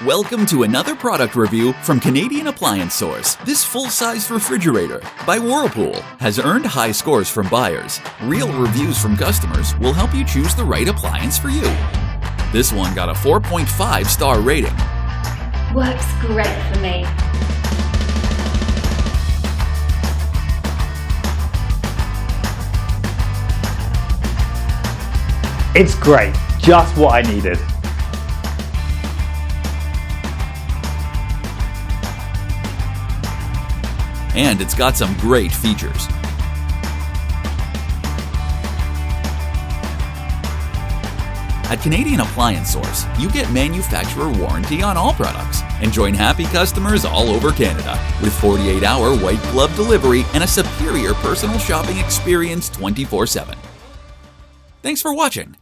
Welcome to another product review from Canadian Appliance Source. This full-size refrigerator by Whirlpool has earned high scores from buyers. Real reviews from customers will help you choose the right appliance for you. This one got a 4.5-star rating. Works great for me. It's great, just what I needed. And it's got some great features. At Canadian Appliance Source, you get manufacturer warranty on all products and join happy customers all over Canada with 48-hour white glove delivery and a superior personal shopping experience 24/7. Thanks for watching.